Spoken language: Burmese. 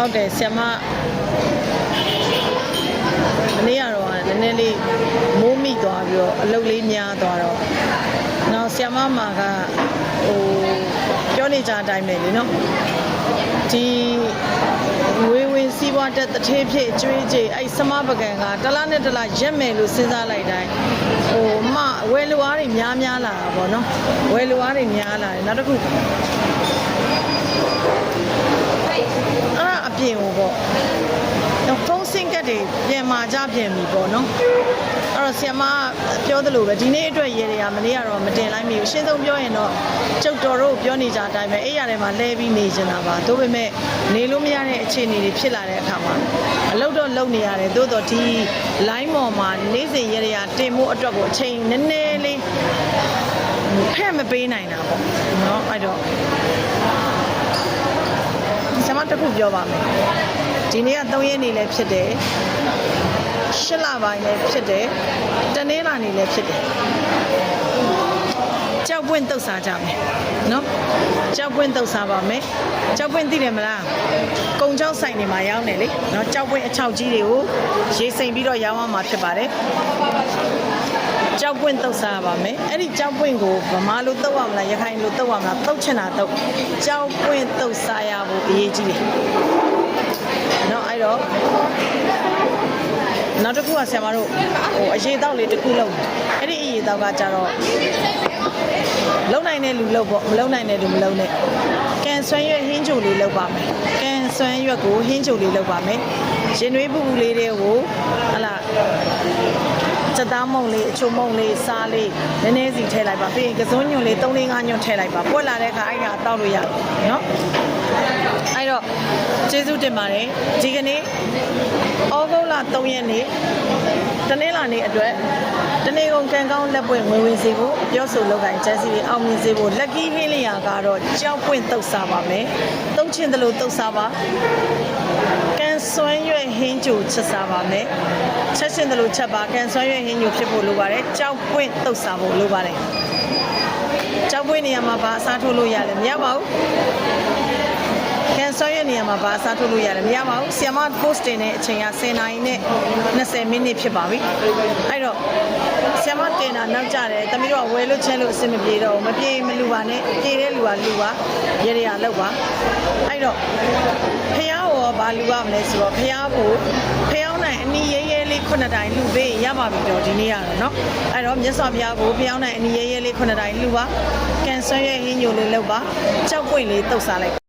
ဟုတ်တယ်ဆရာမမနေ့ကတော့နည်းနည်းလေးမိုးမိသွားပြီးတော့အလုပ်လေးများသွားတော့နောက်ဆရာမမှာကပြောနေကြအတိုင်းပဲလေနော်ဒီဝေဝင်စီးပွားတက်တထေးဖြစ်ကျွေးကြည့်အဲ့စမပကံကတလားနဲ့တလားရက်မယ်လို့စဉ်းစားလိုက်တိုင်းဝယ်လူအားတွေများလာတာပေါ့နော်ဝယ်လူအားတွေများလာတယ်နောက်တစ်ခုအပြင်ကိုပေါ့ဖုန်းဆင်းကတ်တွေပြန်มาကြပြန်ပြီပေါ့နော်အဲ့တော့ဆရာမပြောသလိုပဲဒီနေ့အတွက်ရေတွေကမနေ့ကတော့မတင်လိုက်မိဘူးရှင်းဆုံးပြောရင်တော့ကျုပ်တော်တို့ပြောနေကြအတိုင်းပဲအဲ့ရတယ်မှာလဲပြီးနေချင်တာပါဒါပေမဲ့နေလို့မရတဲ့အခြေအနေတွေဖြစ်လာတဲ့အခါမှာအလုပ်တော့လုပ်နေရတယ်သို့တော့ဒီ line ပေါ်မှာနေ့စဉ်ရေတွေကတင်မှုအတွက်ကိုအချိန်နည်းနည်းလေးဖက်မပေးနိုင်တာပေါ့နော်အဲ့တော့ဆရာမတစ်ခုပြောပါမယ်ဒီနေ့က3ရက်နေလည်းဖြစ်တယ်8လပိုင်းလည်းဖြစ်တယ်တနေ့လာနေလည်းဖြစ်တယ်ကြောက်ပွင့်တုတ်စားကြမယ်နော်ကြောက်ပွင့်တုတ်စားပါမယ်ကြောက်ပွင့်သိတယ်မလားကုံချောက်ဆိုင်တွေမှာရောင်းတယ်လေနော်ကြောက်ပွင့်အချောက်ကြီးတွေကိုရေစိမ်ပြီးတော့ရောင်းရမှာဖြစ်ပါတယ်ကြောက်ပွင့်တုတ်စားပါမယ်အဲ့ဒီကြောက်ပွင့်ကိုဗမာလိုတုတ်ရမလားရခိုင်လိုတုတ်ရမလားတုတ်ချင်တာတုတ်ကြောက်ပွင့်တုတ်စားရဖို့အရေးကြီးတယ်နော်အဲ့တော့နောက်တစ်ခုကဆရာမတို့အရေးတောက်လေးတစ်ခုလုံးအဲ့ဒီအရေးတောက်ကကြတော့လုံနိုင်တဲ့လူလုံပေါ့မလုံနိုင်တဲ့လူမလုံနဲ့ကန်ဆွမ်းရွက်ဟင်းချိုလေးလုပ်ပါမယ်ကန်ဆွမ်းရွက်ကိုဟင်းချိုလေးလုပ်ပါမယ်ရင်နွေးပူပူလေးတွေကိုဟလာစက်သားမုံလေးအချိုမုံလေးစားလေးနည်းနည်းစီထည့်လိုက်ပါပြီးရင်ကစုံညွန့်လေး3-4 5ညွန့်ထည့်လိုက်ပါပွက်လာတဲ့အခါအဲ့ဒါတောက်လို့ရတယ်နော်အဲ့တော့ကျေးဇူးတင်ပါတယ်ဒီကနေ့ဩဂုတ်လ3ရက်နေ့တနေ့လာနေ့အတွက်တနေ့ကုန်ကံကောင်းလက်ပွင့်ဝင်ဝင်စီဖို့ပြောဆိုလုပ်ကိုင်ချမ်းစီအောင်မြင်စေဖို့လက်ကီးဟင်းလျာကတော့ကြောက်ပွင့်တုတ်စားပါမယ်တုတ်ချင်တယ်လို့တုတ်စားပါကန်ဆွမ်းရွက်ဟင်းကြိုချက်စားပါမယ်ချက်ချင်တယ်လို့ချက်ပါကန်ဆွမ်းရွက်ဟင်းကြိုဖြစ်ဖို့လိုပါတယ်ကြောက်ပွင့်တုတ်စားဖို့လိုပါတယ်ကြောက်ပွင့်နေရာမှာဘာအစားထိုးလို့ရလဲမရပါဘူးကန်ဆွမ်းရွက်နေရာမှာဘာအစားထိုးလို့ရလဲမရပါဘူးဆီယမ post တင်တဲ့အချိန်က10နာရီနဲ့20မိနစ်ဖြစ်ပါပြီအဲ့တော့ဆီယမတင်တာနောက်ကျတယ်တမီးတို့ကဝယ်လို့ချက်လို့အဆင်မပြေတော့မပြေမလူပါနဲ့ပြေတဲ့လူကလူပါရေရလောက်ပါအဲ့တော့ဖះရောဘာလူရမလဲဆိုတော့ဖះကိုဖះနိုင်အနီးရဲရဲလေး9တိုင်လူပေးရပါပြီတော့ဒီနေ့ကတော့เนาะအဲ့တော့မြတ်စွာဘုရားကိုဖះနိုင်အနီးရဲရဲလေး9တိုင်လူပါကန်ဆွမ်းရွက်ဟင်းညိုလေးလောက်ပါကြောက်ပွင့်လေးတုတ်စားလိုက်